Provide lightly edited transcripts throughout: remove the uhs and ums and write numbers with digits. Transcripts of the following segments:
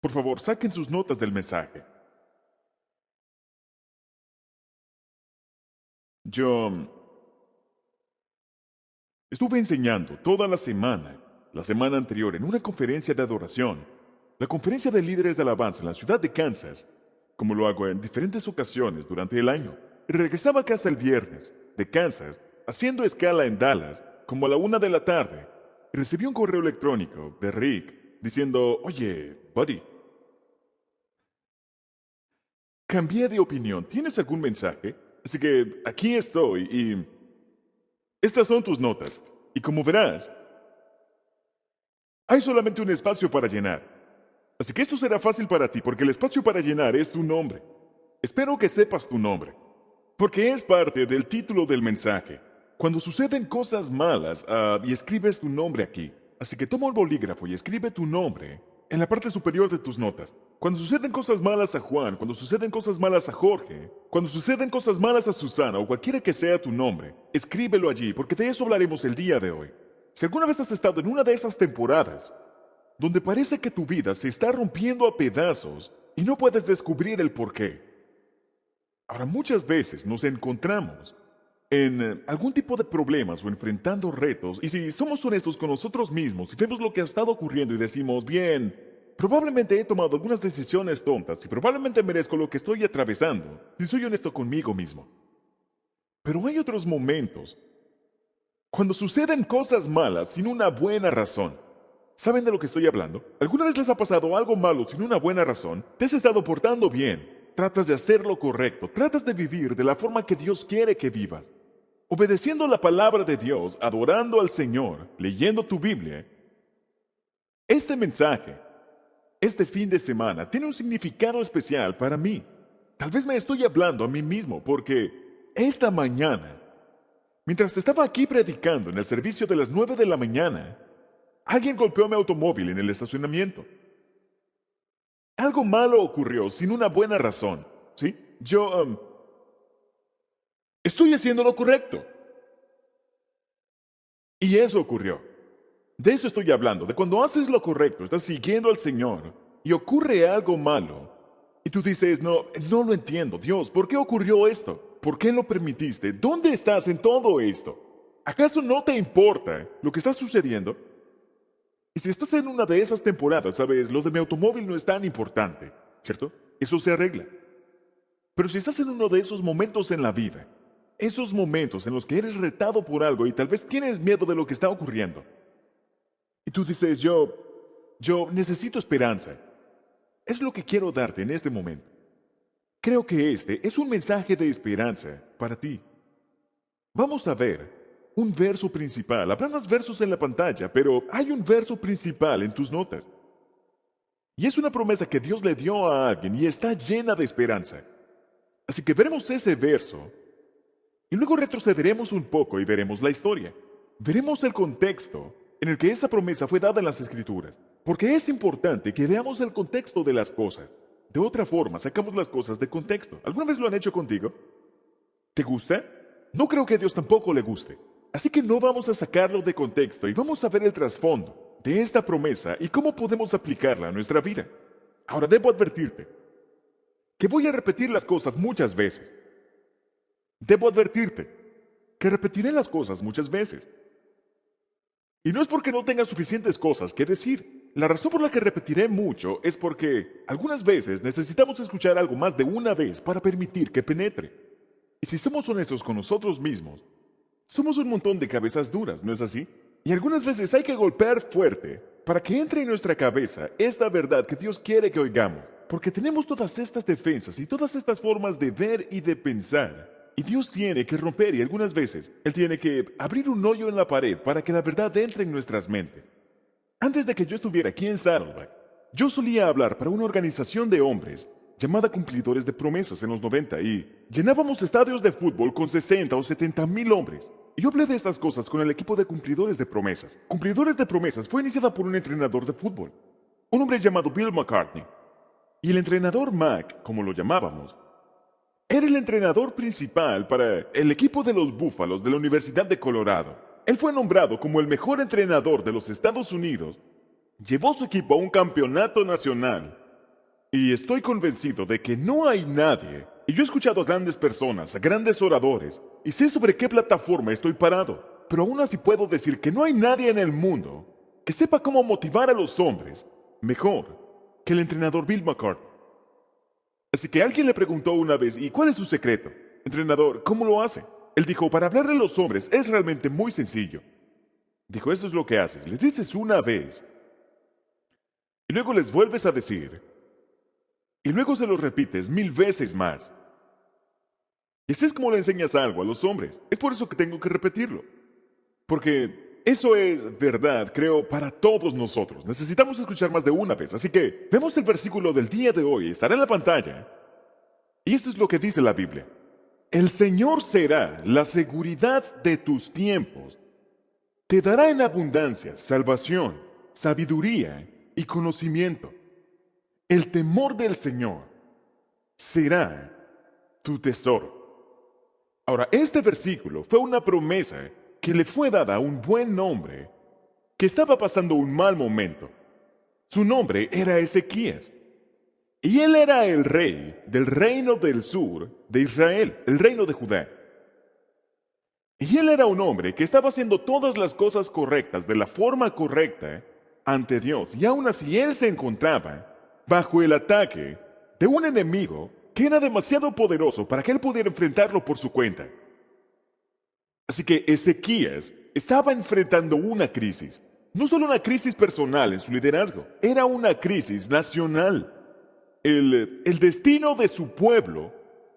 Por favor, saquen sus notas del mensaje. Yo estuve enseñando toda la semana anterior, en una conferencia de adoración, la conferencia de líderes de alabanza en la ciudad de Kansas, como lo hago en diferentes ocasiones durante el año. Y regresaba a casa el viernes, de Kansas, haciendo escala en Dallas, como a la 1 de la tarde, y recibí un correo electrónico de Rick diciendo: oye, buddy, cambié de opinión, ¿tienes algún mensaje? Así que aquí estoy y estas son tus notas. Y como verás, hay solamente un espacio para llenar. Así que esto será fácil para ti, porque el espacio para llenar es tu nombre. Espero que sepas tu nombre, porque es parte del título del mensaje. Cuando suceden cosas malas, y escribes tu nombre aquí. Así que toma un bolígrafo y escribe tu nombre en la parte superior de tus notas. Cuando suceden cosas malas a Juan, cuando suceden cosas malas a Jorge, cuando suceden cosas malas a Susana o cualquiera que sea tu nombre, escríbelo allí, porque de eso hablaremos el día de hoy. Si alguna vez has estado en una de esas temporadas donde parece que tu vida se está rompiendo a pedazos y no puedes descubrir el porqué. Ahora, muchas veces nos encontramos en algún tipo de problemas o enfrentando retos, y si somos honestos con nosotros mismos y vemos lo que ha estado ocurriendo y decimos: bien, probablemente he tomado algunas decisiones tontas y probablemente merezco lo que estoy atravesando, si soy honesto conmigo mismo. Pero hay otros momentos cuando suceden cosas malas sin una buena razón. ¿Saben de lo que estoy hablando? ¿Alguna vez les ha pasado algo malo sin una buena razón? Te has estado portando bien, tratas de hacer lo correcto, tratas de vivir de la forma que Dios quiere que vivas, obedeciendo la palabra de Dios, adorando al Señor, leyendo tu Biblia. Este mensaje, este fin de semana, tiene un significado especial para mí. Tal vez me estoy hablando a mí mismo, porque esta mañana, mientras estaba aquí predicando en el servicio de las 9 de la mañana, alguien golpeó mi automóvil en el estacionamiento. Algo malo ocurrió sin una buena razón, ¿sí? Yo estoy haciendo lo correcto. Y eso ocurrió. De eso estoy hablando, de cuando haces lo correcto, estás siguiendo al Señor y ocurre algo malo. Y tú dices: no, no lo entiendo, Dios, ¿por qué ocurrió esto? ¿Por qué lo permitiste? ¿Dónde estás en todo esto? ¿Acaso no te importa lo que está sucediendo? Y si estás en una de esas temporadas, sabes, lo de mi automóvil no es tan importante, ¿cierto? Eso se arregla. Pero si estás en uno de esos momentos en la vida, esos momentos en los que eres retado por algo y tal vez tienes miedo de lo que está ocurriendo, y tú dices: yo necesito esperanza, es lo que quiero darte en este momento. Creo que este es un mensaje de esperanza para ti. Vamos a ver un verso principal. Habrá más versos en la pantalla, pero hay un verso principal en tus notas. Y es una promesa que Dios le dio a alguien y está llena de esperanza. Así que veremos ese verso y luego retrocederemos un poco y veremos la historia. Veremos el contexto en el que esa promesa fue dada en las Escrituras, porque es importante que veamos el contexto de las cosas. De otra forma, sacamos las cosas de contexto. ¿Alguna vez lo han hecho contigo? ¿Te gusta? No creo que a Dios tampoco le guste. Así que no vamos a sacarlo de contexto y vamos a ver el trasfondo de esta promesa y cómo podemos aplicarla a nuestra vida. Ahora debo advertirte que voy a repetir las cosas muchas veces. Debo advertirte que repetiré las cosas muchas veces. Y no es porque no tenga suficientes cosas que decir. La razón por la que repetiré mucho es porque algunas veces necesitamos escuchar algo más de una vez para permitir que penetre. Y si somos honestos con nosotros mismos, somos un montón de cabezas duras, ¿no es así? Y algunas veces hay que golpear fuerte para que entre en nuestra cabeza esta verdad que Dios quiere que oigamos. Porque tenemos todas estas defensas y todas estas formas de ver y de pensar. Y Dios tiene que romper, y algunas veces Él tiene que abrir un hoyo en la pared para que la verdad entre en nuestras mentes. Antes de que yo estuviera aquí en Saddleback, yo solía hablar para una organización de hombres llamada Cumplidores de Promesas en los 90 y llenábamos estadios de fútbol con 60 o 70 mil hombres. Y yo hablé de estas cosas con el equipo de Cumplidores de Promesas. Cumplidores de Promesas fue iniciada por un entrenador de fútbol, un hombre llamado Bill McCartney. Y el entrenador Mac, como lo llamábamos, era el entrenador principal para el equipo de los Búfalos de la Universidad de Colorado. Él fue nombrado como el mejor entrenador de los Estados Unidos. Llevó su equipo a un campeonato nacional. Y estoy convencido de que no hay nadie, y yo he escuchado a grandes personas, a grandes oradores, y sé sobre qué plataforma estoy parado, pero aún así puedo decir que no hay nadie en el mundo que sepa cómo motivar a los hombres mejor que el entrenador Bill McCartney. Así que alguien le preguntó una vez, ¿y cuál es su secreto? Entrenador, ¿cómo lo hace? Él dijo, para hablarle a los hombres es realmente muy sencillo. Dijo, eso es lo que haces, les dices una vez, y luego les vuelves a decir, y luego se lo repites 1000 veces más. Y así es como le enseñas algo a los hombres. Es por eso que tengo que repetirlo. Porque eso es verdad, creo, para todos nosotros. Necesitamos escuchar más de una vez. Así que vemos el versículo del día de hoy. Estará en la pantalla. Y esto es lo que dice la Biblia. El Señor será la seguridad de tus tiempos. Te dará en abundancia salvación, sabiduría y conocimiento. El temor del Señor será tu tesoro. Ahora, este versículo fue una promesa que le fue dada a un buen hombre que estaba pasando un mal momento. Su nombre era Ezequías. Y él era el rey del reino del sur de Israel, el reino de Judá. Y él era un hombre que estaba haciendo todas las cosas correctas de la forma correcta ante Dios. Y aún así él se encontraba bajo el ataque de un enemigo que era demasiado poderoso para que él pudiera enfrentarlo por su cuenta. Así que Ezequías estaba enfrentando una crisis, no solo una crisis personal en su liderazgo, era una crisis nacional. El destino de su pueblo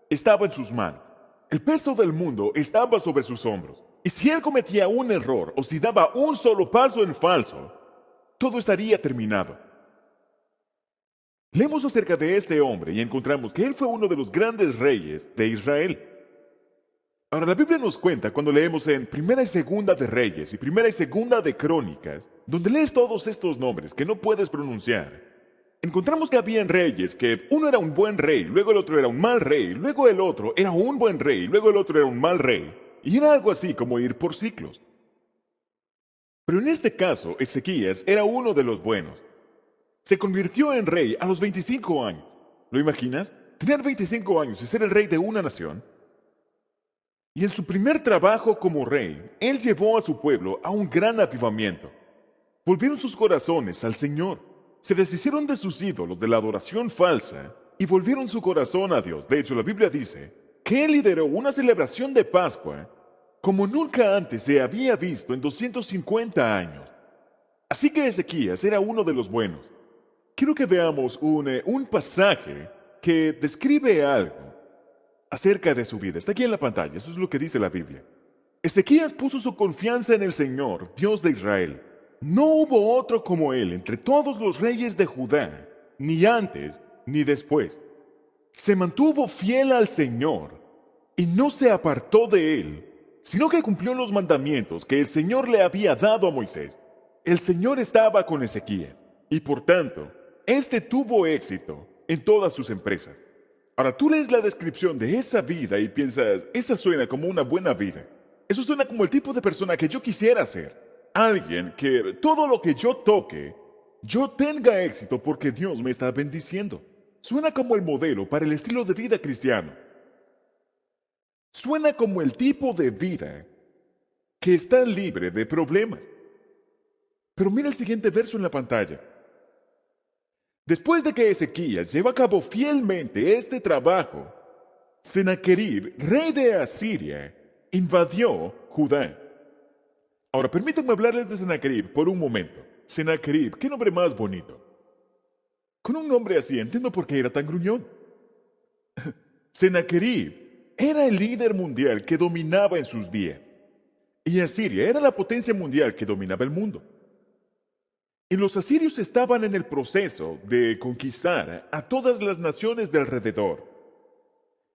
estaba en sus manos. El peso del mundo estaba sobre sus hombros. Y si él cometía un error o si daba un solo paso en falso, todo estaría terminado. Leemos acerca de este hombre y encontramos que él fue uno de los grandes reyes de Israel. Ahora, la Biblia nos cuenta cuando leemos en Primera y Segunda de Reyes y Primera y Segunda de Crónicas, donde lees todos estos nombres que no puedes pronunciar. Encontramos que habían reyes que uno era un buen rey, luego el otro era un mal rey, luego el otro era un buen rey, luego el otro era un mal rey. Y era algo así como ir por ciclos. Pero en este caso, Ezequías era uno de los buenos. Se convirtió en rey a los 25 años. ¿Lo imaginas? Tener 25 años y ser el rey de una nación. Y en su primer trabajo como rey, él llevó a su pueblo a un gran avivamiento. Volvieron sus corazones al Señor. Se deshicieron de sus ídolos, de la adoración falsa, y volvieron su corazón a Dios. De hecho, la Biblia dice que él lideró una celebración de Pascua como nunca antes se había visto en 250 años. Así que Ezequías era uno de los buenos. Quiero que veamos un pasaje que describe algo acerca de su vida. Está aquí en la pantalla, eso es lo que dice la Biblia. Ezequías puso su confianza en el Señor, Dios de Israel. No hubo otro como él entre todos los reyes de Judá, ni antes ni después. Se mantuvo fiel al Señor y no se apartó de él, sino que cumplió los mandamientos que el Señor le había dado a Moisés. El Señor estaba con Ezequías y por tanto, éste tuvo éxito en todas sus empresas. Ahora tú lees la descripción de esa vida y piensas, esa suena como una buena vida. Eso suena como el tipo de persona que yo quisiera ser. Alguien que todo lo que yo toque, yo tenga éxito porque Dios me está bendiciendo. Suena como el modelo para el estilo de vida cristiano. Suena como el tipo de vida que está libre de problemas. Pero mira el siguiente verso en la pantalla. Después de que Ezequías llevó a cabo fielmente este trabajo, Sennacherib, rey de Asiria, invadió Judá. Ahora, permítanme hablarles de Sennacherib por un momento. Sennacherib, qué nombre más bonito. Con un nombre así, entiendo por qué era tan gruñón. Sennacherib era el líder mundial que dominaba en sus días. Y Asiria era la potencia mundial que dominaba el mundo. Y los asirios estaban en el proceso de conquistar a todas las naciones de alrededor.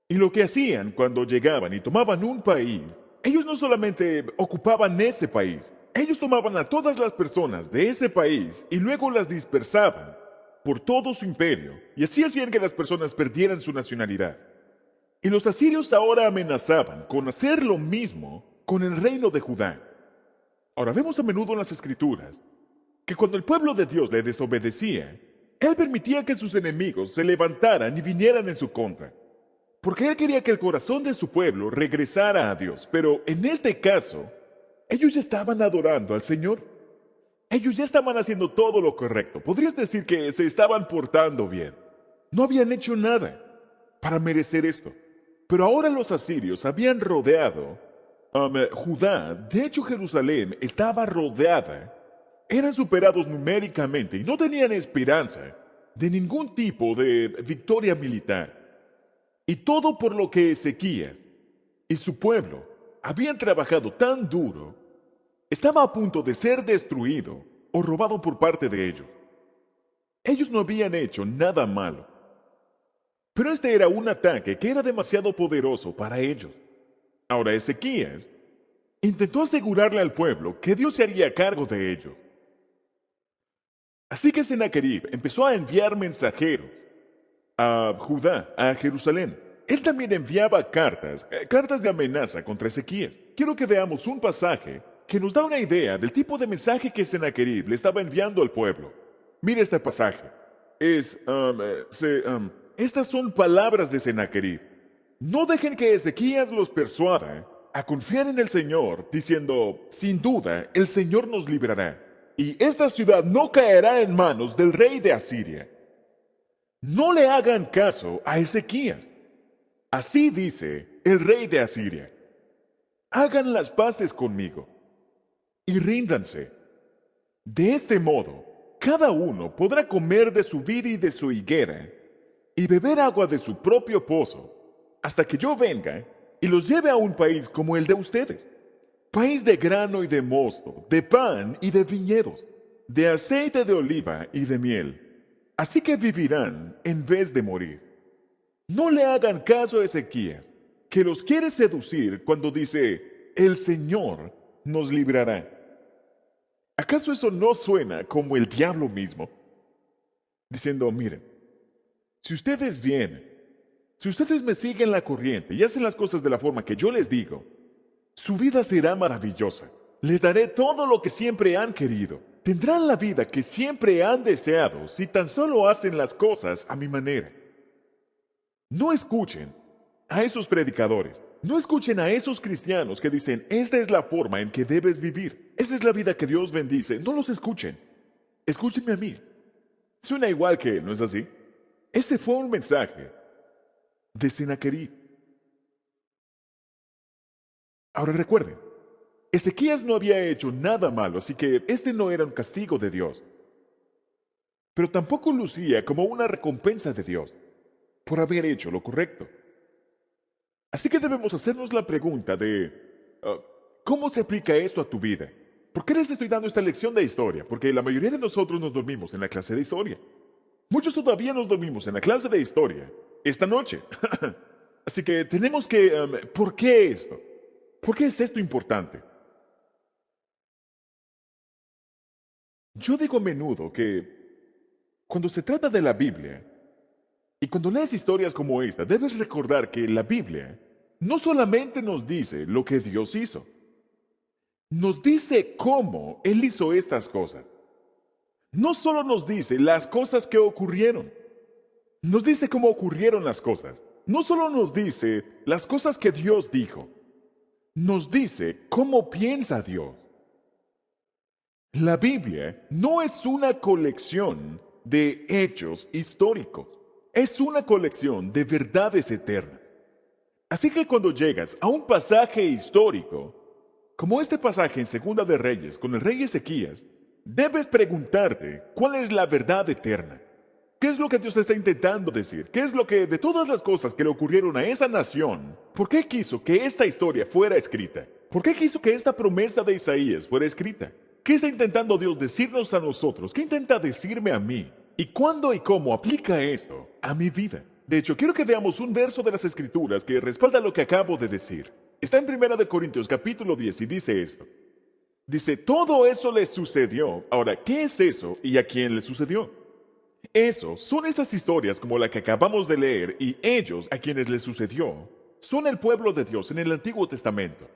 Y lo que hacían cuando llegaban y tomaban un país, ellos no solamente ocupaban ese país, ellos tomaban a todas las personas de ese país y luego las dispersaban por todo su imperio, y así hacían que las personas perdieran su nacionalidad. Y los asirios ahora amenazaban con hacer lo mismo con el reino de Judá. Ahora vemos a menudo en las Escrituras que cuando el pueblo de Dios le desobedecía, Él permitía que sus enemigos se levantaran y vinieran en su contra, porque él quería que el corazón de su pueblo regresara a Dios. Pero en este caso, ellos ya estaban adorando al Señor. Ellos ya estaban haciendo todo lo correcto. Podrías decir que se estaban portando bien. No habían hecho nada para merecer esto. Pero ahora los asirios habían rodeado Judá. De hecho, Jerusalén estaba rodeada. Eran superados numéricamente y no tenían esperanza de ningún tipo de victoria militar. Y todo por lo que Ezequías y su pueblo habían trabajado tan duro, estaba a punto de ser destruido o robado por parte de ellos. Ellos no habían hecho nada malo, pero este era un ataque que era demasiado poderoso para ellos. Ahora Ezequías intentó asegurarle al pueblo que Dios se haría cargo de ellos. Así que Sennacherib empezó a enviar mensajeros a Judá, a Jerusalén. Él también enviaba cartas de amenaza contra Ezequías. Quiero que veamos un pasaje que nos da una idea del tipo de mensaje que Sennacherib le estaba enviando al pueblo. Mire este pasaje. Estas son palabras de Sennacherib. No dejen que Ezequías los persuada a confiar en el Señor, diciendo, sin duda, el Señor nos librará, y esta ciudad no caerá en manos del rey de Asiria. No le hagan caso a Ezequías. Así dice el rey de Asiria. Hagan las paces conmigo y ríndanse. De este modo, cada uno podrá comer de su vid y de su higuera y beber agua de su propio pozo, hasta que yo venga y los lleve a un país como el de ustedes, país de grano y de mosto, de pan y de viñedos, de aceite de oliva y de miel. Así que vivirán en vez de morir. No le hagan caso a Ezequías, que los quiere seducir cuando dice, el Señor nos librará. ¿Acaso eso no suena como el diablo mismo? Diciendo, miren, si ustedes vienen, si ustedes me siguen la corriente y hacen las cosas de la forma que yo les digo, su vida será maravillosa. Les daré todo lo que siempre han querido. Tendrán la vida que siempre han deseado si tan solo hacen las cosas a mi manera. No escuchen a esos predicadores. No escuchen a esos cristianos que dicen, esta es la forma en que debes vivir. Esa es la vida que Dios bendice. No los escuchen. Escúchenme a mí. Suena igual que él, ¿no es así? Ese fue un mensaje de Sennacherib. Ahora recuerden, Ezequías no había hecho nada malo, así que este no era un castigo de Dios. Pero tampoco lucía como una recompensa de Dios por haber hecho lo correcto. Así que debemos hacernos la pregunta de, ¿cómo se aplica esto a tu vida? ¿Por qué les estoy dando esta lección de historia? Porque la mayoría de nosotros nos dormimos en la clase de historia. Muchos todavía nos dormimos en la clase de historia esta noche. Así que tenemos que, ¿por qué esto? ¿Por qué es esto importante? Yo digo a menudo que cuando se trata de la Biblia, y cuando lees historias como esta, debes recordar que la Biblia no solamente nos dice lo que Dios hizo, nos dice cómo Él hizo estas cosas. No solo nos dice las cosas que ocurrieron, nos dice cómo ocurrieron las cosas. No solo nos dice las cosas que Dios dijo, nos dice cómo piensa Dios. La Biblia no es una colección de hechos históricos. Es una colección de verdades eternas. Así que cuando llegas a un pasaje histórico, como este pasaje en Segunda de Reyes con el rey Ezequías, debes preguntarte cuál es la verdad eterna. ¿Qué es lo que Dios está intentando decir? ¿Qué es lo que, de todas las cosas que le ocurrieron a esa nación, por qué quiso que esta historia fuera escrita? ¿Por qué quiso que esta promesa de Isaías fuera escrita? ¿Qué está intentando Dios decirnos a nosotros? ¿Qué intenta decirme a mí? ¿Y cuándo y cómo aplica esto a mi vida? De hecho, quiero que veamos un verso de las Escrituras que respalda lo que acabo de decir. Está en 1 Corintios capítulo 10 y dice esto. Dice, todo eso le sucedió. Ahora, ¿qué es eso y a quién le sucedió? Eso son estas historias como la que acabamos de leer y ellos a quienes les sucedió son el pueblo de Dios en el Antiguo Testamento.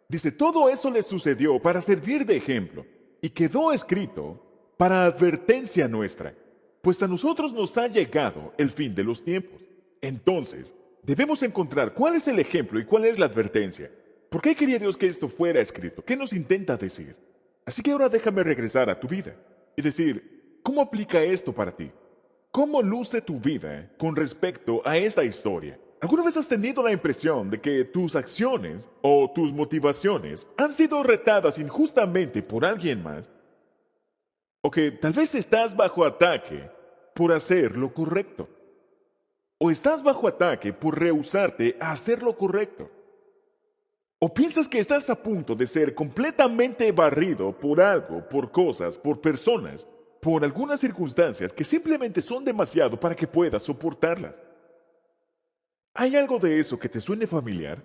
Dice, todo eso les sucedió para servir de ejemplo y quedó escrito para advertencia nuestra. pues a nosotros nos ha llegado el fin de los tiempos. Entonces, debemos encontrar cuál es el ejemplo y cuál es la advertencia. ¿Por qué quería Dios que esto fuera escrito? ¿Qué nos intenta decir? Así que ahora déjame regresar a tu vida y decir, ¿cómo aplica esto para ti? ¿Cómo luce tu vida con respecto a esta historia? ¿Alguna vez has tenido la impresión de que tus acciones o tus motivaciones han sido retadas injustamente por alguien más? ¿O que tal vez estás bajo ataque por hacer lo correcto? ¿O estás bajo ataque por rehusarte a hacer lo correcto? ¿O piensas que estás a punto de ser completamente barrido por algo, por cosas, por personas, por algunas circunstancias que simplemente son demasiado para que puedas soportarlas? ¿Hay algo de eso que te suene familiar?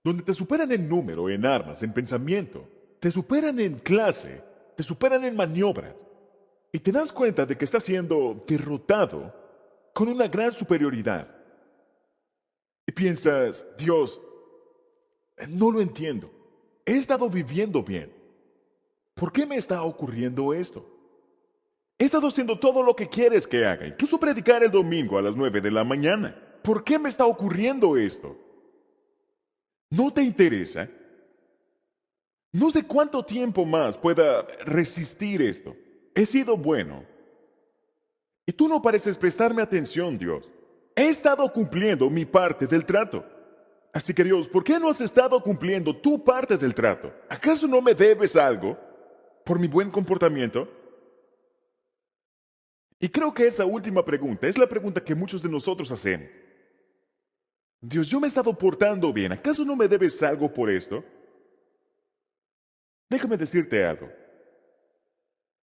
Donde te superan en número, en armas, en pensamiento, te superan en clase, te superan en maniobras, y te das cuenta de que estás siendo derrotado con una gran superioridad. Y piensas, Dios, no lo entiendo. He estado viviendo bien. ¿Por qué me está ocurriendo esto? He estado haciendo todo lo que quieres que haga, incluso predicar el domingo a las 9 de la mañana. ¿Por qué me está ocurriendo esto? ¿No te interesa? No sé cuánto tiempo más pueda resistir esto. He sido bueno. Y tú no pareces prestarme atención, Dios. He estado cumpliendo mi parte del trato. Así que Dios, ¿por qué no has estado cumpliendo tu parte del trato? ¿Acaso no me debes algo por mi buen comportamiento? Y creo que esa última pregunta es la pregunta que muchos de nosotros hacemos. Dios, yo me he estado portando bien. ¿Acaso no me debes algo por esto? Déjame decirte algo.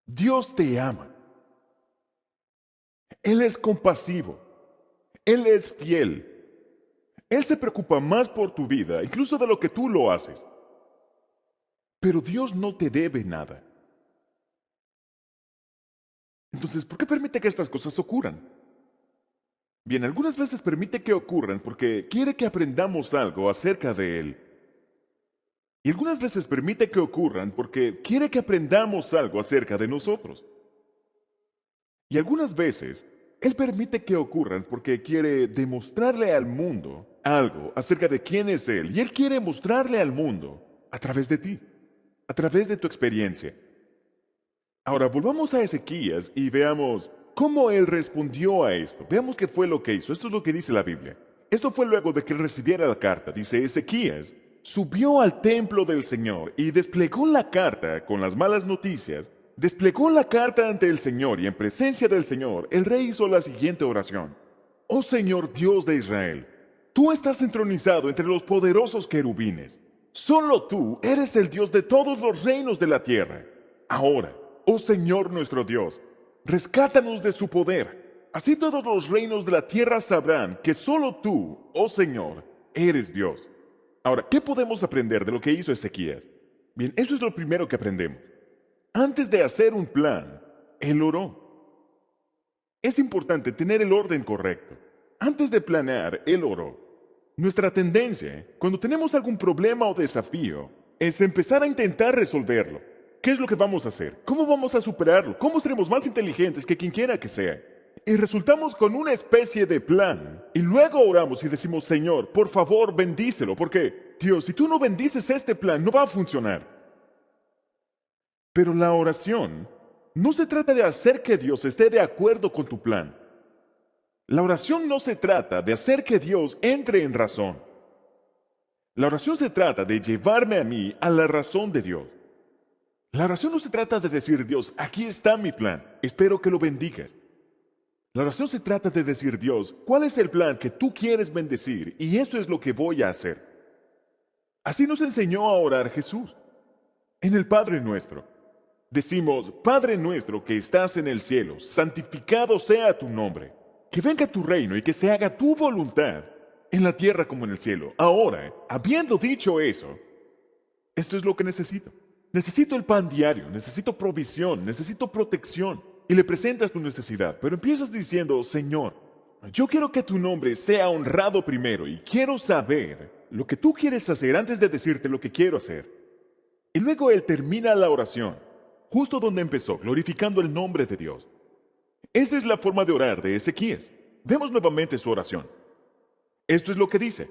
Dios te ama. Él es compasivo. Él es fiel. Él se preocupa más por tu vida, incluso de lo que tú lo haces. Pero Dios no te debe nada. Entonces, ¿por qué permite que estas cosas ocurran? Bien, algunas veces permite que ocurran porque quiere que aprendamos algo acerca de Él. Y algunas veces permite que ocurran porque quiere que aprendamos algo acerca de nosotros. Y algunas veces Él permite que ocurran porque quiere demostrarle al mundo algo acerca de quién es Él. Y Él quiere mostrarle al mundo a través de ti, a través de tu experiencia. Ahora, volvamos a Ezequías y veamos cómo él respondió a esto. Veamos qué fue lo que hizo. Esto es lo que dice la Biblia. Esto fue luego de que él recibiera la carta. Dice, Ezequías subió al templo del Señor y desplegó la carta con las malas noticias. Desplegó la carta ante el Señor y en presencia del Señor, el rey hizo la siguiente oración. Oh Señor Dios de Israel, tú estás entronizado entre los poderosos querubines. Solo tú eres el Dios de todos los reinos de la tierra. Ahora, oh Señor nuestro Dios, rescátanos de su poder. Así todos los reinos de la tierra sabrán que solo tú, oh Señor, eres Dios. Ahora, ¿qué podemos aprender de lo que hizo Ezequías? Bien, eso es lo primero que aprendemos. Antes de hacer un plan, él oró. Es importante tener el orden correcto. Antes de planear, él oró. Nuestra tendencia, cuando tenemos algún problema o desafío, es empezar a intentar resolverlo. ¿Qué es lo que vamos a hacer? ¿Cómo vamos a superarlo? ¿Cómo seremos más inteligentes que quien quiera que sea? Y resultamos con una especie de plan. Y luego oramos y decimos, Señor, por favor, bendícelo. Porque, Dios, si tú no bendices este plan, no va a funcionar. Pero la oración no se trata de hacer que Dios esté de acuerdo con tu plan. La oración no se trata de hacer que Dios entre en razón. La oración se trata de llevarme a mí a la razón de Dios. La oración no se trata de decir, Dios, aquí está mi plan, espero que lo bendigas. La oración se trata de decir, Dios, ¿cuál es el plan que tú quieres bendecir? Y eso es lo que voy a hacer. Así nos enseñó a orar Jesús. En el Padre Nuestro, decimos, Padre nuestro que estás en el cielo, santificado sea tu nombre. Que venga tu reino y que se haga tu voluntad, en la tierra como en el cielo. Ahora, habiendo dicho eso, esto es lo que necesito. Necesito el pan diario, necesito provisión, necesito protección. Y le presentas tu necesidad, pero empiezas diciendo, Señor, yo quiero que tu nombre sea honrado primero y quiero saber lo que tú quieres hacer antes de decirte lo que quiero hacer. Y luego él termina la oración, justo donde empezó, glorificando el nombre de Dios. Esa es la forma de orar de Ezequías. Vemos nuevamente su oración. Esto es lo que dice.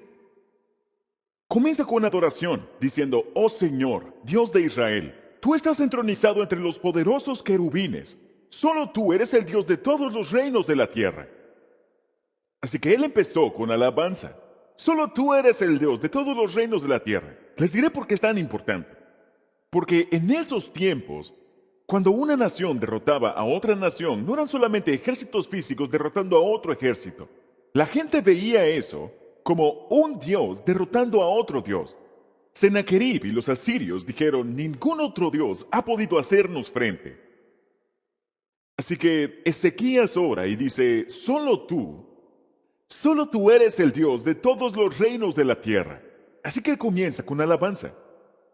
Comienza con adoración, diciendo: Oh Señor, Dios de Israel, tú estás entronizado entre los poderosos querubines. Solo tú eres el Dios de todos los reinos de la tierra. Así que él empezó con alabanza. Solo tú eres el Dios de todos los reinos de la tierra. Les diré por qué es tan importante. Porque en esos tiempos, cuando una nación derrotaba a otra nación, no eran solamente ejércitos físicos derrotando a otro ejército. La gente veía eso como un dios derrotando a otro dios. Sennacherib y los asirios dijeron: ningún otro dios ha podido hacernos frente. Así que Ezequías ora y dice: solo tú eres el Dios de todos los reinos de la tierra. Así que él comienza con alabanza,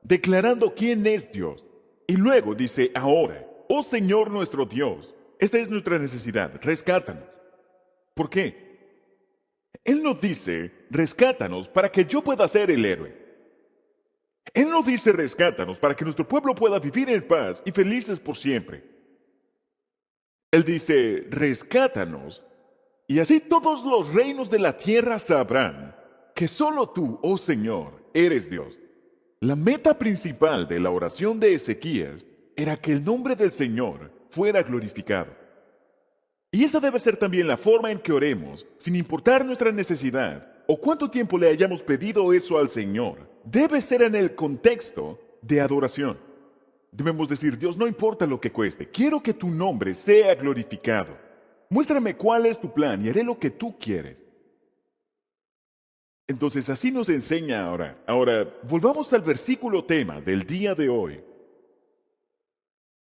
declarando quién es Dios. Y luego dice: ahora, oh Señor nuestro Dios, esta es nuestra necesidad, rescátanos. ¿Por qué? Él no dice: rescátanos para que yo pueda ser el héroe. Él no dice: rescátanos para que nuestro pueblo pueda vivir en paz y felices por siempre. Él dice: rescátanos, y así todos los reinos de la tierra sabrán que solo tú, oh Señor, eres Dios. La meta principal de la oración de Ezequías era que el nombre del Señor fuera glorificado. Y esa debe ser también la forma en que oremos, sin importar nuestra necesidad o cuánto tiempo le hayamos pedido eso al Señor. Debe ser en el contexto de adoración. Debemos decir: Dios, no importa lo que cueste, quiero que tu nombre sea glorificado. Muéstrame cuál es tu plan y haré lo que tú quieres. Entonces así nos enseña a orar. Ahora, volvamos al versículo tema del día de hoy.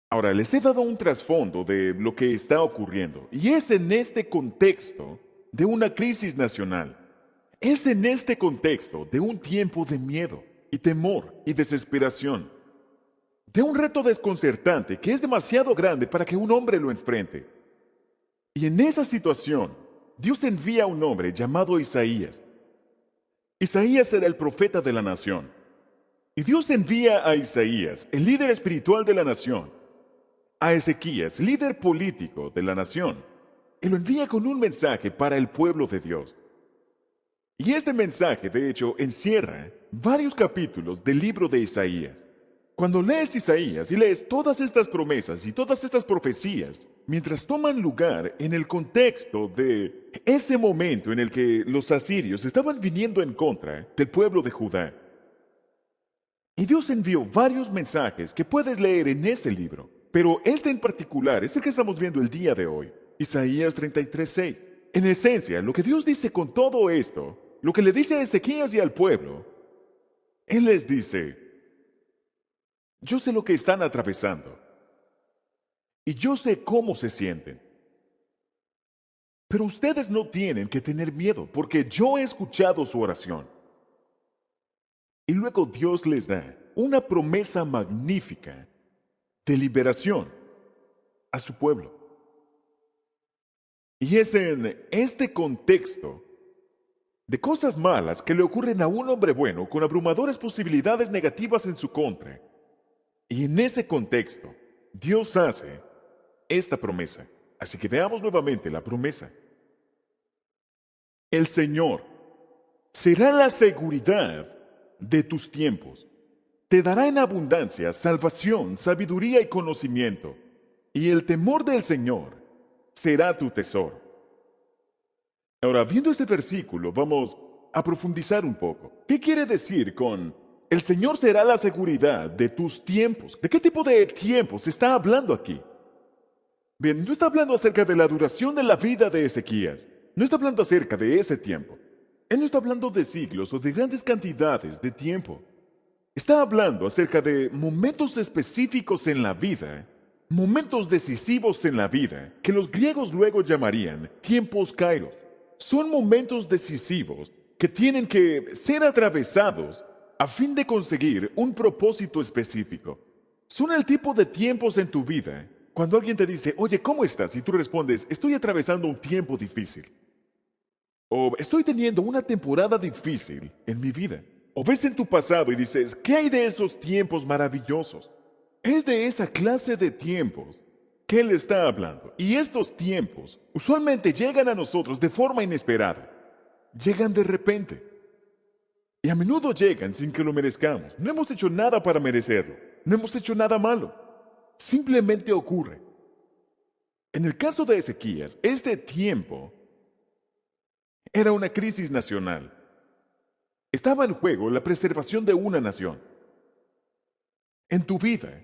Ahora, les he dado un trasfondo de lo que está ocurriendo, y es en este contexto de una crisis nacional. Es en este contexto de un tiempo de miedo y temor y desesperación, de un reto desconcertante que es demasiado grande para que un hombre lo enfrente. Y en esa situación, Dios envía a un hombre llamado Isaías. Isaías era el profeta de la nación. Y Dios envía a Isaías, el líder espiritual de la nación, a Ezequías, líder político de la nación, y lo envía con un mensaje para el pueblo de Dios. Y este mensaje, de hecho, encierra varios capítulos del libro de Isaías. Cuando lees Isaías y lees todas estas promesas y todas estas profecías, mientras toman lugar en el contexto de ese momento en el que los asirios estaban viniendo en contra del pueblo de Judá. Y Dios envió varios mensajes que puedes leer en ese libro. Pero este en particular es el que estamos viendo el día de hoy, Isaías 33:6. En esencia, lo que Dios dice con todo esto, lo que le dice a Ezequías y al pueblo, Él les dice: yo sé lo que están atravesando, y yo sé cómo se sienten. Pero ustedes no tienen que tener miedo, porque yo he escuchado su oración. Y luego Dios les da una promesa magnífica de liberación a su pueblo. Y es en este contexto de cosas malas que le ocurren a un hombre bueno con abrumadoras posibilidades negativas en su contra. Y en ese contexto, Dios hace esta promesa. Así que veamos nuevamente la promesa. El Señor será la seguridad de tus tiempos. Te dará en abundancia salvación, sabiduría y conocimiento, y el temor del Señor será tu tesoro. Ahora, viendo este versículo, vamos a profundizar un poco. ¿Qué quiere decir con el Señor será la seguridad de tus tiempos? ¿De qué tipo de tiempos se está hablando aquí? Bien, no está hablando acerca de la duración de la vida de Ezequías. No está hablando acerca de ese tiempo. Él no está hablando de siglos o de grandes cantidades de tiempo. Está hablando acerca de momentos específicos en la vida, momentos decisivos en la vida, que los griegos luego llamarían tiempos kairos. Son momentos decisivos que tienen que ser atravesados a fin de conseguir un propósito específico. Son el tipo de tiempos en tu vida cuando alguien te dice: oye, ¿cómo estás? Y tú respondes: estoy atravesando un tiempo difícil. O estoy teniendo una temporada difícil en mi vida. O ves en tu pasado y dices: ¿qué hay de esos tiempos maravillosos? Es de esa clase de tiempos que Él está hablando. Y estos tiempos usualmente llegan a nosotros de forma inesperada. Llegan de repente. Y a menudo llegan sin que lo merezcamos. No hemos hecho nada para merecerlo. No hemos hecho nada malo. Simplemente ocurre. En el caso de Ezequías, este tiempo era una crisis nacional. Estaba en juego la preservación de una nación. En tu vida,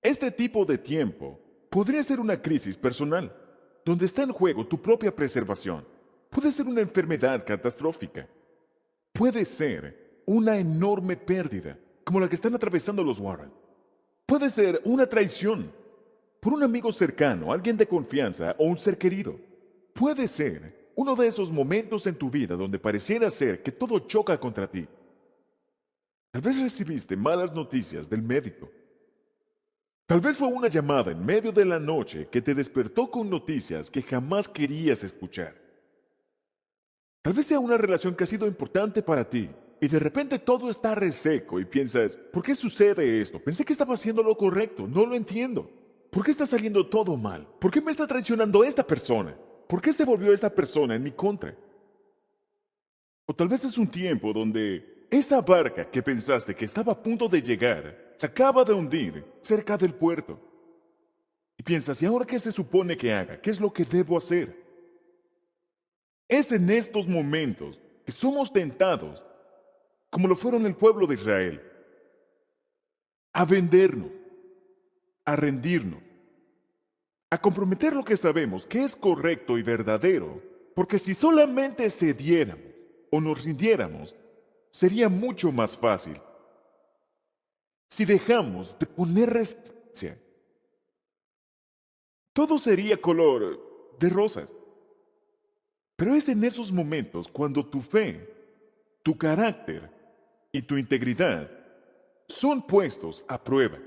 este tipo de tiempo podría ser una crisis personal, donde está en juego tu propia preservación. Puede ser una enfermedad catastrófica. Puede ser una enorme pérdida, como la que están atravesando los Warren. Puede ser una traición por un amigo cercano, alguien de confianza o un ser querido. Puede ser uno de esos momentos en tu vida donde pareciera ser que todo choca contra ti. Tal vez recibiste malas noticias del médico. Tal vez fue una llamada en medio de la noche que te despertó con noticias que jamás querías escuchar. Tal vez sea una relación que ha sido importante para ti y de repente todo está reseco y piensas, ¿por qué sucede esto? Pensé que estaba haciendo lo correcto, no lo entiendo. ¿Por qué está saliendo todo mal? ¿Por qué me está traicionando esta persona? ¿Por qué se volvió esta persona en mi contra? O tal vez es un tiempo donde esa barca que pensaste que estaba a punto de llegar se acaba de hundir cerca del puerto. Y piensas, ¿y ahora qué se supone que haga? ¿Qué es lo que debo hacer? Es en estos momentos que somos tentados, como lo fueron el pueblo de Israel, a vendernos, a rendirnos, a comprometer lo que sabemos que es correcto y verdadero, porque si solamente cediéramos o nos rindiéramos, sería mucho más fácil. Si dejamos de poner resistencia, todo sería color de rosas. Pero es en esos momentos cuando tu fe, tu carácter y tu integridad son puestos a prueba.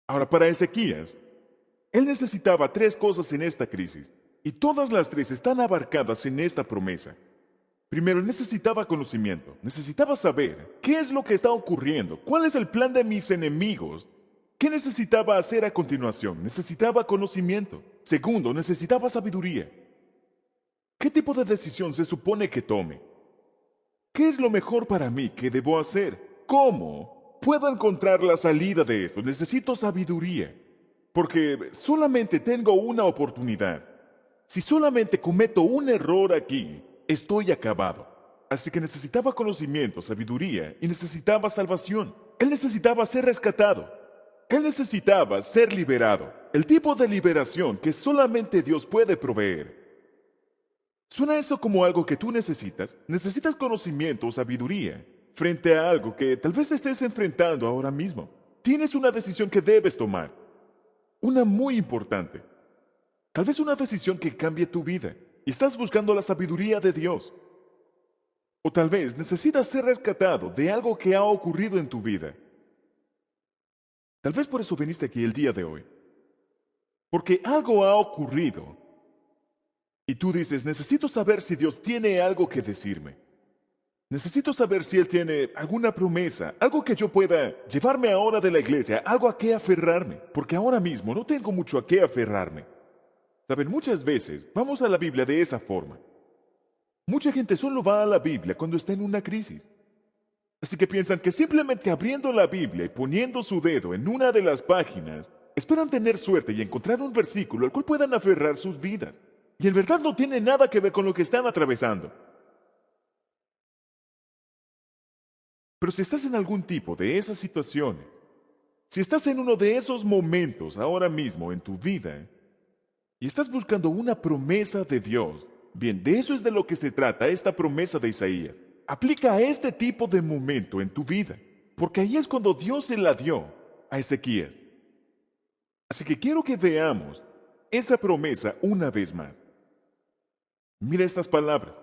Ahora, para Ezequías, él necesitaba tres cosas en esta crisis, y todas las tres están abarcadas en esta promesa. Primero, necesitaba conocimiento, necesitaba saber qué es lo que está ocurriendo, cuál es el plan de mis enemigos, qué necesitaba hacer a continuación, necesitaba conocimiento. Segundo, necesitaba sabiduría. ¿Qué tipo de decisión se supone que tome? ¿Qué es lo mejor para mí que debo hacer? ¿Cómo puedo encontrar la salida de esto? Necesito sabiduría, porque solamente tengo una oportunidad. Si solamente cometo un error aquí, estoy acabado. Así que necesitaba conocimiento, sabiduría y necesitaba salvación. Él necesitaba ser rescatado. Él necesitaba ser liberado. El tipo de liberación que solamente Dios puede proveer. ¿Suena eso como algo que tú necesitas? ¿Necesitas conocimiento o sabiduría frente a algo que tal vez estés enfrentando ahora mismo? Tienes una decisión que debes tomar. Una muy importante. Tal vez una decisión que cambie tu vida. Y estás buscando la sabiduría de Dios. O tal vez necesitas ser rescatado de algo que ha ocurrido en tu vida. Tal vez por eso viniste aquí el día de hoy. Porque algo ha ocurrido. Y tú dices, necesito saber si Dios tiene algo que decirme. Necesito saber si Él tiene alguna promesa, algo que yo pueda llevarme ahora de la iglesia, algo a qué aferrarme, porque ahora mismo no tengo mucho a qué aferrarme. Saben, muchas veces vamos a la Biblia de esa forma. Mucha gente solo va a la Biblia cuando está en una crisis. Así que piensan que simplemente abriendo la Biblia y poniendo su dedo en una de las páginas, esperan tener suerte y encontrar un versículo al cual puedan aferrar sus vidas. Y en verdad no tiene nada que ver con lo que están atravesando. Pero si estás en algún tipo de esas situaciones, si estás en uno de esos momentos ahora mismo en tu vida y estás buscando una promesa de Dios, bien, de eso es de lo que se trata esta promesa de Isaías. Aplica a este tipo de momento en tu vida, porque ahí es cuando Dios se la dio a Ezequías. Así que quiero que veamos esa promesa una vez más. Mira estas palabras.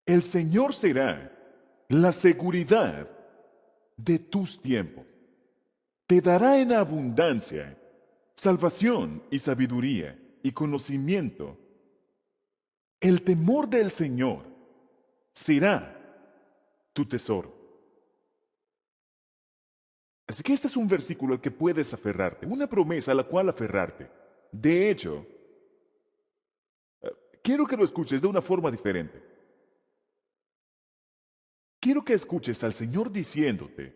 El Señor será la seguridad de tus tiempos. Te dará en abundancia salvación y sabiduría y conocimiento. El temor del Señor será tu tesoro. Así que este es un versículo al que puedes aferrarte, una promesa a la cual aferrarte. De hecho, quiero que lo escuches de una forma diferente. Quiero que escuches al Señor diciéndote,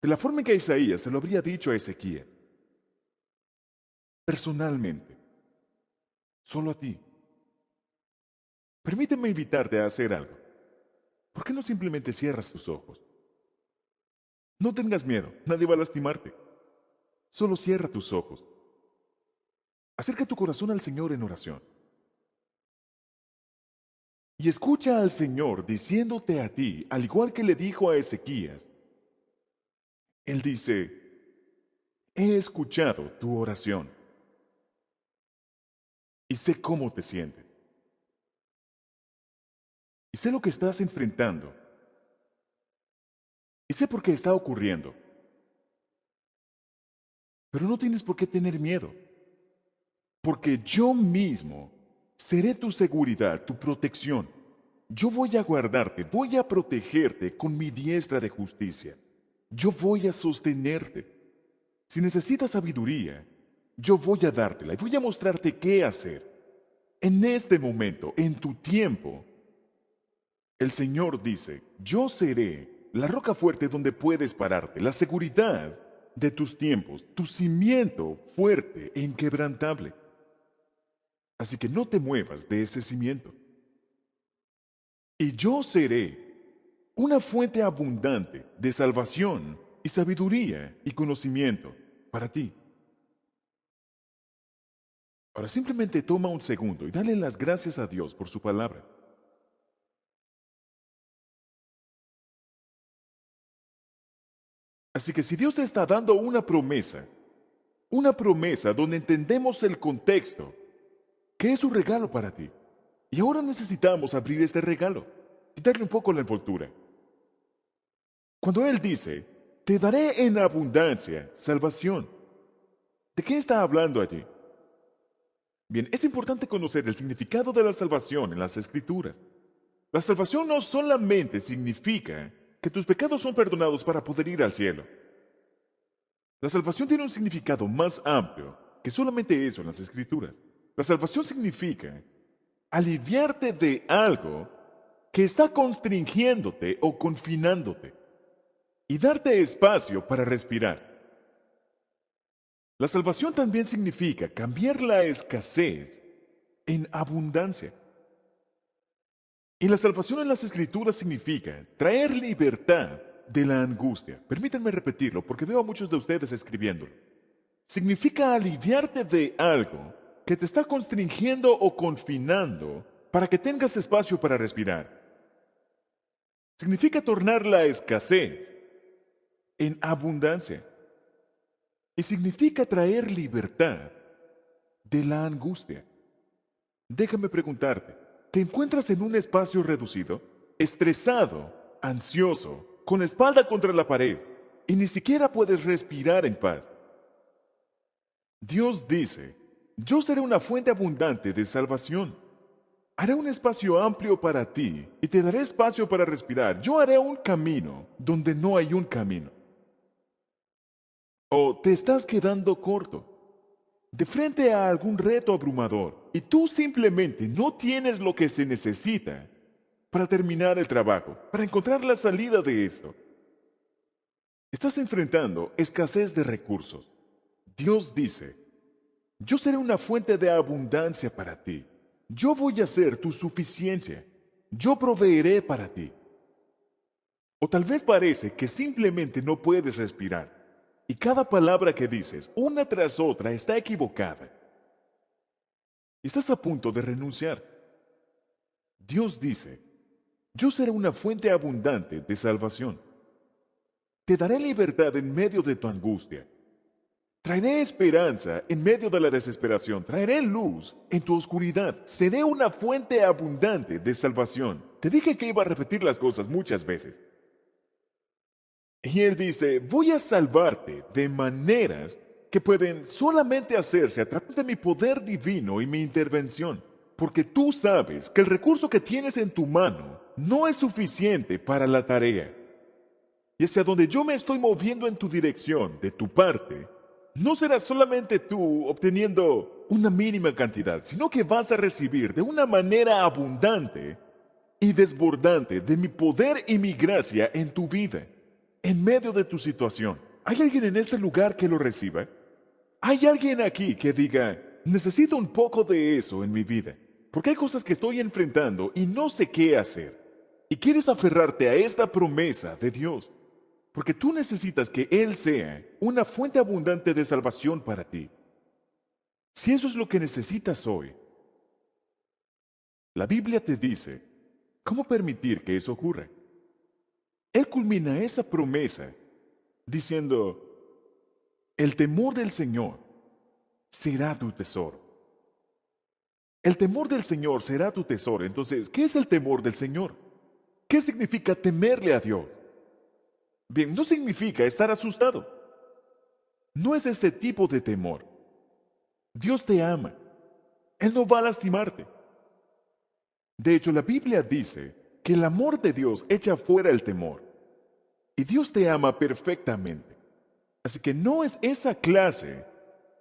de la forma en que Isaías se lo habría dicho a Ezequías, personalmente, solo a ti. Permíteme invitarte a hacer algo. ¿Por qué no simplemente cierras tus ojos? No tengas miedo, nadie va a lastimarte. Solo cierra tus ojos. Acerca tu corazón al Señor en oración. Y escucha al Señor diciéndote a ti, al igual que le dijo a Ezequías. Él dice, he escuchado tu oración y sé cómo te sientes. Y sé lo que estás enfrentando. Y sé por qué está ocurriendo. Pero no tienes por qué tener miedo. Porque yo mismo seré tu seguridad, tu protección. Yo voy a guardarte, voy a protegerte con mi diestra de justicia. Yo voy a sostenerte. Si necesitas sabiduría, yo voy a dártela y voy a mostrarte qué hacer. En este momento, en tu tiempo, el Señor dice, yo seré la roca fuerte donde puedes pararte, la seguridad de tus tiempos, tu cimiento fuerte e inquebrantable. Así que no te muevas de ese cimiento. Y yo seré una fuente abundante de salvación y sabiduría y conocimiento para ti. Ahora simplemente toma un segundo y dale las gracias a Dios por su palabra. Así que si Dios te está dando una promesa donde entendemos el contexto, que es un regalo para ti. Y ahora necesitamos abrir este regalo, quitarle un poco la envoltura. Cuando Él dice, te daré en abundancia salvación, ¿de qué está hablando allí? Bien, es importante conocer el significado de la salvación en las Escrituras. La salvación no solamente significa que tus pecados son perdonados para poder ir al cielo. La salvación tiene un significado más amplio que solamente eso en las Escrituras. La salvación significa aliviarte de algo que está constringiéndote o confinándote y darte espacio para respirar. La salvación también significa cambiar la escasez en abundancia. Y la salvación en las Escrituras significa traer libertad de la angustia. Permítanme repetirlo porque veo a muchos de ustedes escribiéndolo. Significa aliviarte de algo que te está constringiendo o confinando para que tengas espacio para respirar. Significa tornar la escasez en abundancia. Y significa traer libertad de la angustia. Déjame preguntarte, ¿te encuentras en un espacio reducido, estresado, ansioso, con la espalda contra la pared y ni siquiera puedes respirar en paz? Dios dice, yo seré una fuente abundante de salvación. Haré un espacio amplio para ti y te daré espacio para respirar. Yo haré un camino donde no hay un camino. O te estás quedando corto, de frente a algún reto abrumador, y tú simplemente no tienes lo que se necesita para terminar el trabajo, para encontrar la salida de esto. Estás enfrentando escasez de recursos. Dios dice, yo seré una fuente de abundancia para ti. Yo voy a ser tu suficiencia. Yo proveeré para ti. O tal vez parece que simplemente no puedes respirar. Y cada palabra que dices, una tras otra, está equivocada. Estás a punto de renunciar. Dios dice, yo seré una fuente abundante de salvación. Te daré libertad en medio de tu angustia. Traeré esperanza en medio de la desesperación. Traeré luz en tu oscuridad. Seré una fuente abundante de salvación. Te dije que iba a repetir las cosas muchas veces. Y Él dice, voy a salvarte de maneras que pueden solamente hacerse a través de mi poder divino y mi intervención. Porque tú sabes que el recurso que tienes en tu mano no es suficiente para la tarea. y hacia donde yo me estoy moviendo en tu dirección, de tu parte, no será solamente tú obteniendo una mínima cantidad, sino que vas a recibir de una manera abundante y desbordante de mi poder y mi gracia en tu vida, en medio de tu situación. ¿Hay alguien en este lugar que lo reciba? ¿Hay alguien aquí que diga, necesito un poco de eso en mi vida? Porque hay cosas que estoy enfrentando y no sé qué hacer. Y quieres aferrarte a esta promesa de Dios, porque tú necesitas que Él sea una fuente abundante de salvación para ti. Si eso es lo que necesitas hoy, la Biblia te dice cómo permitir que eso ocurra. Él culmina esa promesa diciendo, el temor del Señor será tu tesoro. El temor del Señor será tu tesoro. Entonces, ¿qué es el temor del Señor? ¿Qué significa temerle a Dios? Bien, no significa estar asustado. No es ese tipo de temor. Dios te ama. Él no va a lastimarte. De hecho, la Biblia dice que el amor de Dios echa fuera el temor. Y Dios te ama perfectamente. Así que no es esa clase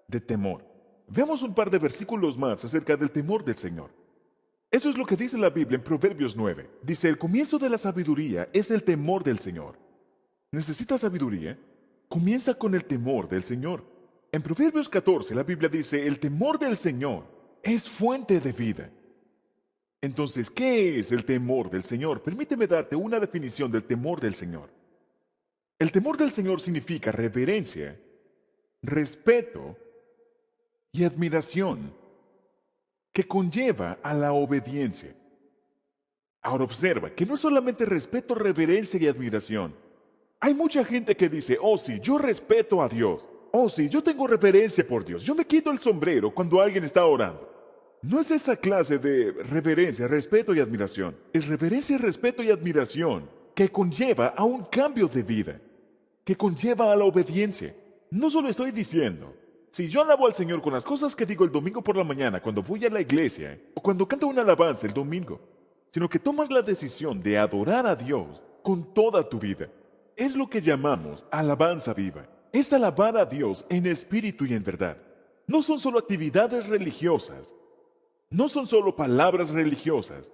de temor. Veamos un par de versículos más acerca del temor del Señor. Esto es lo que dice la Biblia en Proverbios 9. Dice, el comienzo de la sabiduría es el temor del Señor. ¿Necesitas sabiduría? Comienza con el temor del Señor. En Proverbios 14 la Biblia dice, el temor del Señor es fuente de vida. Entonces, ¿qué es el temor del Señor? Permíteme darte una definición del temor del Señor. El temor del Señor significa reverencia, respeto y admiración que conlleva a la obediencia. Ahora observa que no es solamente respeto, reverencia y admiración. Hay mucha gente que dice, oh sí, yo respeto a Dios. Oh sí, yo tengo reverencia por Dios. Yo me quito el sombrero cuando alguien está orando. No es esa clase de reverencia, respeto y admiración. Es reverencia, respeto y admiración que conlleva a un cambio de vida, que conlleva a la obediencia. No solo estoy diciendo, si yo alabo al Señor con las cosas que digo el domingo por la mañana cuando voy a la iglesia o cuando canto una alabanza el domingo, sino que tomas la decisión de adorar a Dios con toda tu vida. Es lo que llamamos alabanza viva. Es alabar a Dios en espíritu y en verdad. No son solo actividades religiosas, no son solo palabras religiosas,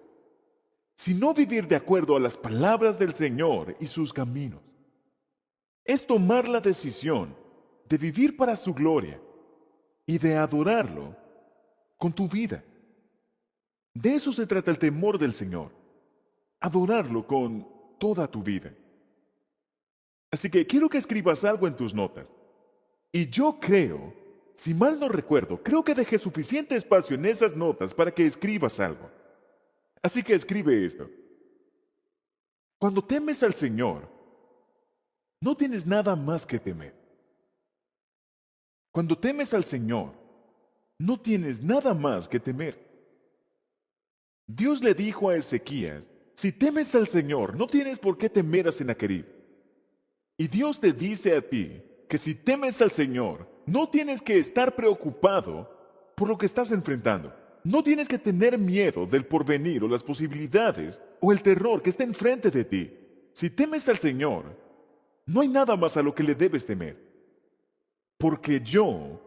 sino vivir de acuerdo a las palabras del Señor y sus caminos. Es tomar la decisión de vivir para su gloria y de adorarlo con tu vida. De eso se trata el temor del Señor, adorarlo con toda tu vida. Así que quiero que escribas algo en tus notas. Y yo creo, si mal no recuerdo, creo que dejé suficiente espacio en esas notas para que escribas algo. Así que escribe esto. Cuando temes al Señor, no tienes nada más que temer. Cuando temes al Señor, no tienes nada más que temer. Dios le dijo a Ezequías, si temes al Señor, no tienes por qué temer a Sennacherib. Y Dios te dice a ti que si temes al Señor, no tienes que estar preocupado por lo que estás enfrentando. No tienes que tener miedo del porvenir o las posibilidades o el terror que está enfrente de ti. Si temes al Señor, no hay nada más a lo que le debes temer. Porque yo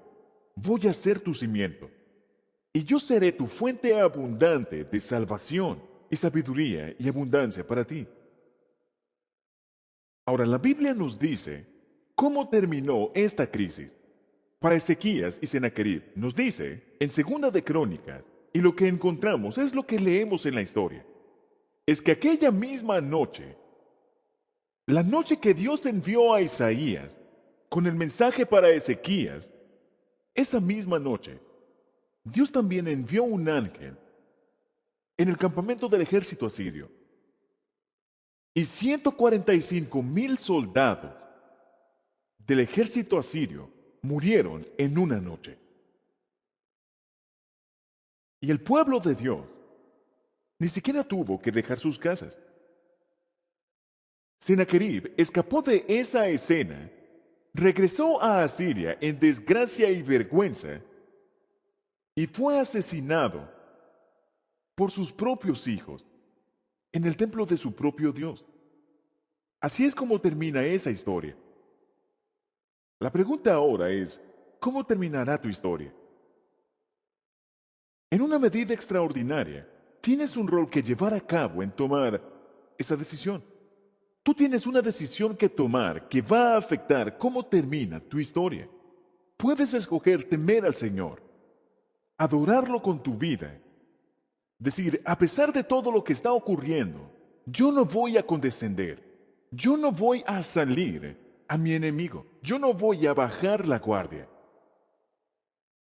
voy a ser tu cimiento y yo seré tu fuente abundante de salvación y sabiduría y abundancia para ti. Ahora, la Biblia nos dice cómo terminó esta crisis. Para Ezequías y Sennacherib nos dice en Segunda de Crónicas, y lo que encontramos es lo que leemos en la historia. Es que aquella misma noche, la noche que Dios envió a Isaías con el mensaje para Ezequías, esa misma noche, Dios también envió un ángel en el campamento del ejército asirio. Y 145,000 soldados del ejército asirio murieron en una noche. Y el pueblo de Dios ni siquiera tuvo que dejar sus casas. Sennacherib escapó de esa escena, regresó a Asiria en desgracia y vergüenza y fue asesinado por sus propios hijos en el templo de su propio Dios. Así es como termina esa historia. La pregunta ahora es, ¿cómo terminará tu historia? En una medida extraordinaria, tienes un rol que llevar a cabo en tomar esa decisión. Tú tienes una decisión que tomar que va a afectar cómo termina tu historia. Puedes escoger temer al Señor, adorarlo con tu vida, decir, a pesar de todo lo que está ocurriendo, yo no voy a condescender, yo no voy a salir a mi enemigo, yo no voy a bajar la guardia,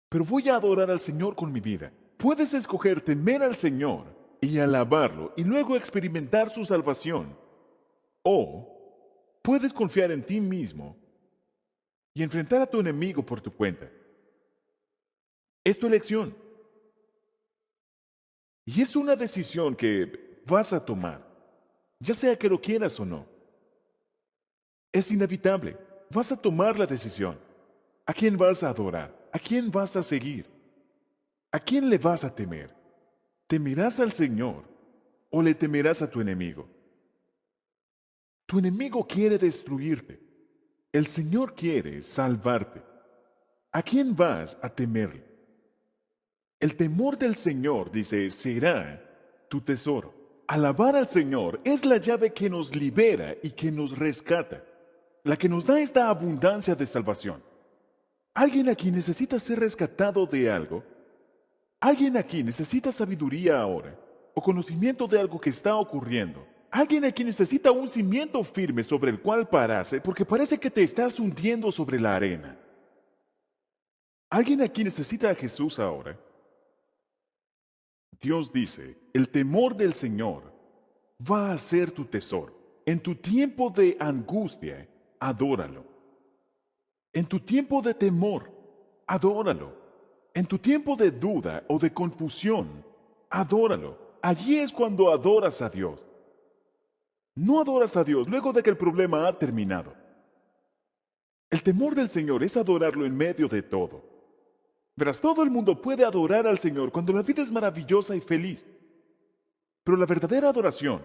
pero voy a adorar al Señor con mi vida. Puedes escoger temer al Señor y alabarlo y luego experimentar su salvación. O puedes confiar en ti mismo y enfrentar a tu enemigo por tu cuenta. Es tu elección. Y es una decisión que vas a tomar, ya sea que lo quieras o no. Es inevitable. Vas a tomar la decisión. ¿A quién vas a adorar? ¿A quién vas a seguir? ¿A quién le vas a temer? ¿Temerás al Señor o le temerás a tu enemigo? Tu enemigo quiere destruirte. El Señor quiere salvarte. ¿A quién vas a temerle? El temor del Señor, dice, será tu tesoro. Alabar al Señor es la llave que nos libera y que nos rescata, la que nos da esta abundancia de salvación. Alguien aquí necesita ser rescatado de algo. Alguien aquí necesita sabiduría ahora o conocimiento de algo que está ocurriendo. Alguien aquí necesita un cimiento firme sobre el cual pararse porque parece que te estás hundiendo sobre la arena. Alguien aquí necesita a Jesús ahora. Dios dice, el temor del Señor va a ser tu tesoro. En tu tiempo de angustia, adóralo. En tu tiempo de temor, adóralo. En tu tiempo de duda o de confusión, adóralo. Allí es cuando adoras a Dios. No adoras a Dios luego de que el problema ha terminado. El temor del Señor es adorarlo en medio de todo. Verás, todo el mundo puede adorar al Señor cuando la vida es maravillosa y feliz. Pero la verdadera adoración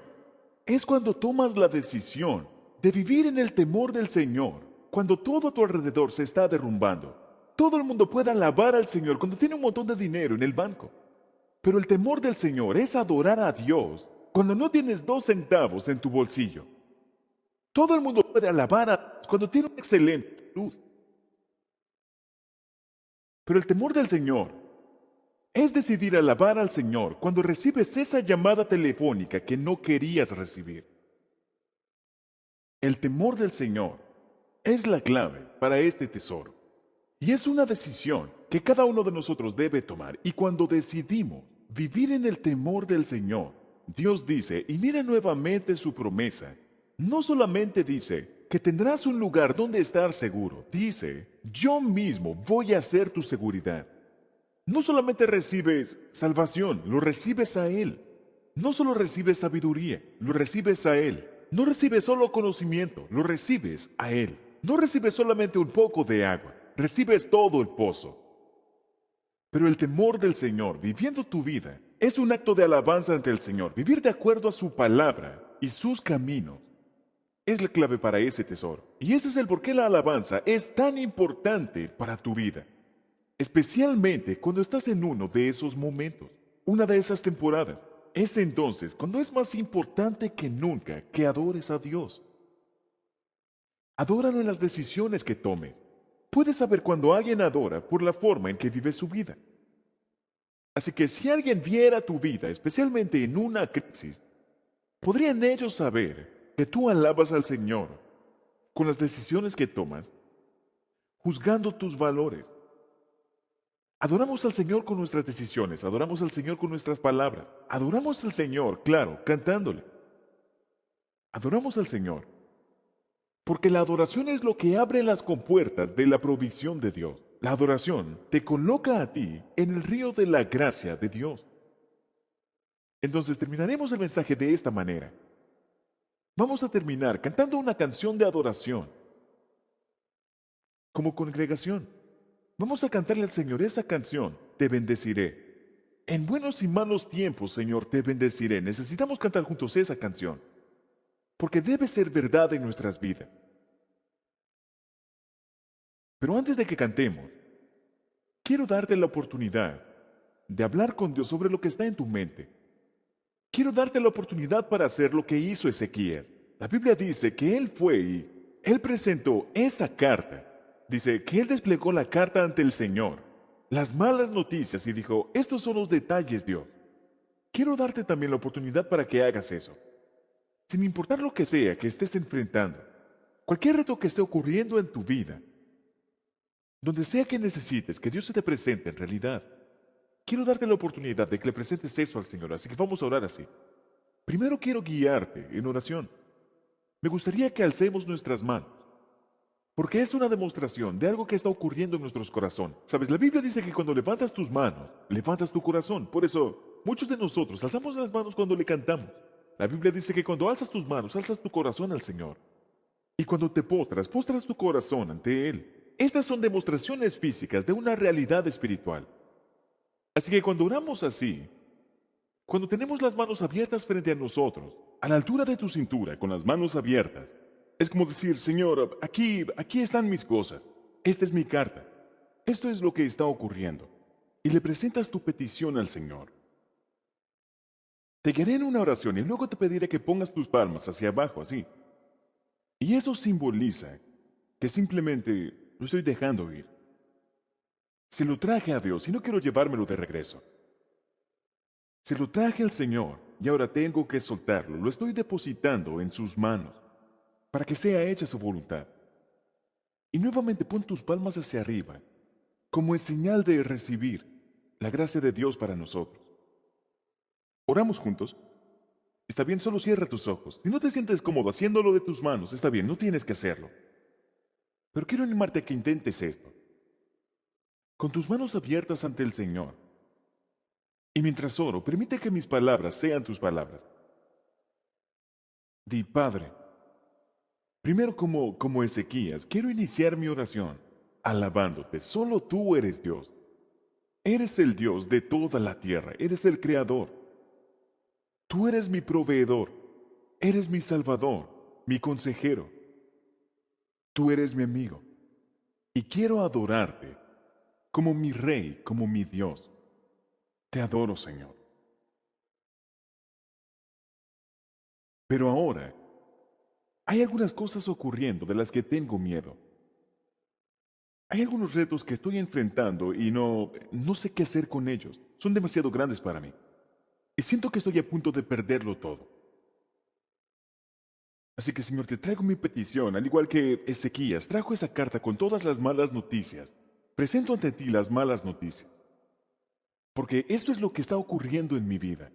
es cuando tomas la decisión de vivir en el temor del Señor, cuando todo a tu alrededor se está derrumbando. Todo el mundo puede alabar al Señor cuando tiene un montón de dinero en el banco. Pero el temor del Señor es adorar a Dios cuando no tienes 2 centavos en tu bolsillo. Todo el mundo puede alabar a Dios cuando tiene una excelente salud. Pero el temor del Señor es decidir alabar al Señor cuando recibes esa llamada telefónica que no querías recibir. El temor del Señor es la clave para este tesoro. Y es una decisión que cada uno de nosotros debe tomar. Y cuando decidimos vivir en el temor del Señor, Dios dice, y mira nuevamente su promesa, no solamente dice que tendrás un lugar donde estar seguro, dice, yo mismo voy a ser tu seguridad. No solamente recibes salvación, lo recibes a Él. No solo recibes sabiduría, lo recibes a Él. No recibes solo conocimiento, lo recibes a Él. No recibes solamente un poco de agua, recibes todo el pozo. Pero el temor del Señor, viviendo tu vida, es un acto de alabanza ante el Señor. Vivir de acuerdo a su palabra y sus caminos es la clave para ese tesoro. Y ese es el por qué la alabanza es tan importante para tu vida. Especialmente cuando estás en uno de esos momentos, una de esas temporadas. Es entonces cuando es más importante que nunca que adores a Dios. Adóralo en las decisiones que tomes. Puedes saber cuando alguien adora por la forma en que vive su vida. Así que si alguien viera tu vida, especialmente en una crisis, podrían ellos saber que tú alabas al Señor con las decisiones que tomas, juzgando tus valores. Adoramos al Señor con nuestras decisiones, adoramos al Señor con nuestras palabras, adoramos al Señor, claro, cantándole. Adoramos al Señor, porque la adoración es lo que abre las compuertas de la provisión de Dios. La adoración te coloca a ti en el río de la gracia de Dios. Entonces terminaremos el mensaje de esta manera. Vamos a terminar cantando una canción de adoración como congregación. Vamos a cantarle al Señor esa canción, Te bendeciré. En buenos y malos tiempos, Señor, te bendeciré. Necesitamos cantar juntos esa canción. porque debe ser verdad en nuestras vidas. Pero antes de que cantemos, quiero darte la oportunidad de hablar con Dios sobre lo que está en tu mente. Quiero darte la oportunidad para hacer lo que hizo Ezequías. La Biblia dice que él fue y él presentó esa carta. Dice que él desplegó la carta ante el Señor, las malas noticias, y dijo, estos son los detalles, Dios. Quiero darte también la oportunidad para que hagas eso. Sin importar lo que sea que estés enfrentando, cualquier reto que esté ocurriendo en tu vida, donde sea que necesites que Dios se te presente en realidad, quiero darte la oportunidad de que le presentes eso al Señor, así que vamos a orar así. Primero quiero guiarte en oración. Me gustaría que alcemos nuestras manos, porque es una demostración de algo que está ocurriendo en nuestros corazones. Sabes, la Biblia dice que cuando levantas tus manos, levantas tu corazón. Por eso, muchos de nosotros alzamos las manos cuando le cantamos. La Biblia dice que cuando alzas tus manos, alzas tu corazón al Señor. Y cuando te postras, postras tu corazón ante Él. Estas son demostraciones físicas de una realidad espiritual. Así que cuando oramos así, cuando tenemos las manos abiertas frente a nosotros, a la altura de tu cintura, con las manos abiertas, es como decir, Señor, aquí están mis cosas, esta es mi carta, esto es lo que está ocurriendo. Y le presentas tu petición al Señor. Te guiaré en una oración y luego te pediré que pongas tus palmas hacia abajo, así. Y eso simboliza que simplemente lo estoy dejando ir. Se lo traje a Dios y no quiero llevármelo de regreso. Se lo traje al Señor y ahora tengo que soltarlo. Lo estoy depositando en sus manos para que sea hecha su voluntad. Y nuevamente pon tus palmas hacia arriba como en señal de recibir la gracia de Dios para nosotros. Oramos juntos. Está bien, solo cierra tus ojos. Si no te sientes cómodo haciéndolo de tus manos, está bien, no tienes que hacerlo. Pero quiero animarte a que intentes esto. Con tus manos abiertas ante el Señor. Y mientras oro, permite que mis palabras sean tus palabras. Di, Padre, primero como Ezequías, quiero iniciar mi oración alabándote. Solo tú eres Dios. Eres el Dios de toda la tierra. Eres el Creador. Tú eres mi proveedor. Eres mi Salvador, mi consejero. Tú eres mi amigo. Y quiero adorarte como mi Rey, como mi Dios. Te adoro, Señor. Pero ahora, hay algunas cosas ocurriendo de las que tengo miedo. Hay algunos retos que estoy enfrentando y no sé qué hacer con ellos. Son demasiado grandes para mí. Y siento que estoy a punto de perderlo todo. Así que, Señor, te traigo mi petición, al igual que Ezequías trajo esa carta con todas las malas noticias. Presento ante ti las malas noticias. Porque esto es lo que está ocurriendo en mi vida.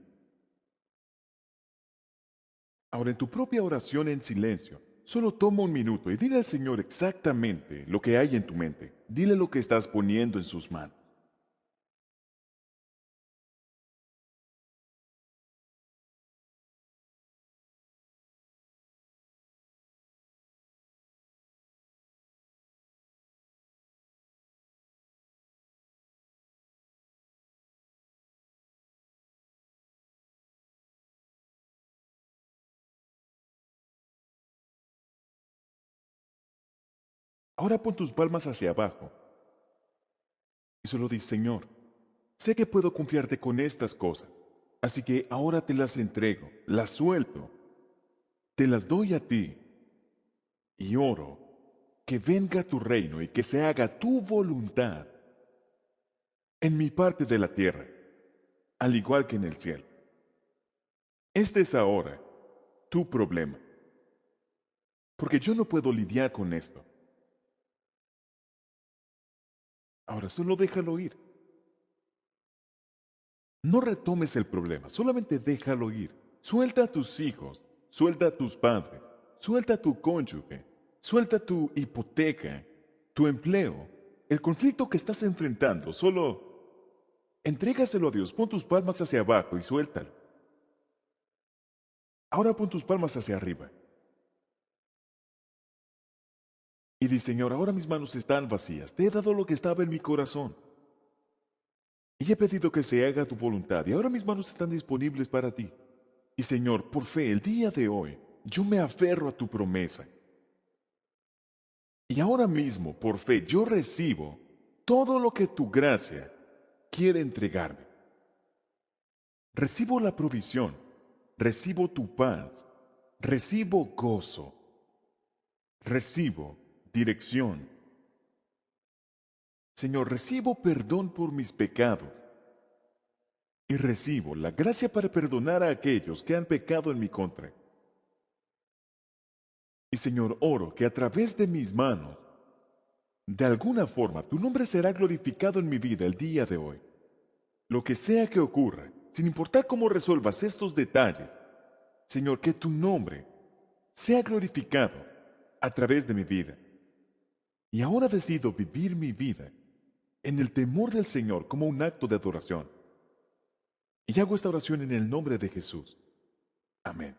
Ahora, en tu propia oración en silencio, solo toma un minuto y dile al Señor exactamente lo que hay en tu mente. Dile lo que estás poniendo en sus manos. Ahora pon tus palmas hacia abajo y solo di, Señor, sé que puedo confiarte con estas cosas, así que ahora te las entrego, las suelto, te las doy a ti y oro que venga tu reino y que se haga tu voluntad en mi parte de la tierra, al igual que en el cielo. Este es ahora tu problema, porque yo no puedo lidiar con esto. Ahora solo déjalo ir. No retomes el problema, solamente déjalo ir. Suelta a tus hijos, suelta a tus padres, suelta a tu cónyuge, suelta tu hipoteca, tu empleo, el conflicto que estás enfrentando. Solo entrégaselo a Dios, pon tus palmas hacia abajo y suéltalo. Ahora pon tus palmas hacia arriba. Y di, Señor, ahora mis manos están vacías, te he dado lo que estaba en mi corazón. Y he pedido que se haga tu voluntad, y ahora mis manos están disponibles para ti. Y Señor, por fe, el día de hoy, yo me aferro a tu promesa. Y ahora mismo, por fe, yo recibo todo lo que tu gracia quiere entregarme. Recibo la provisión, recibo tu paz, recibo gozo, recibo dirección. Señor, recibo perdón por mis pecados y recibo la gracia para perdonar a aquellos que han pecado en mi contra. Y Señor, oro que a través de mis manos, de alguna forma, tu nombre será glorificado en mi vida el día de hoy. Lo que sea que ocurra, sin importar cómo resuelvas estos detalles, Señor, que tu nombre sea glorificado a través de mi vida. Y ahora decido vivir mi vida en el temor del Señor como un acto de adoración. Y hago esta oración en el nombre de Jesús. Amén.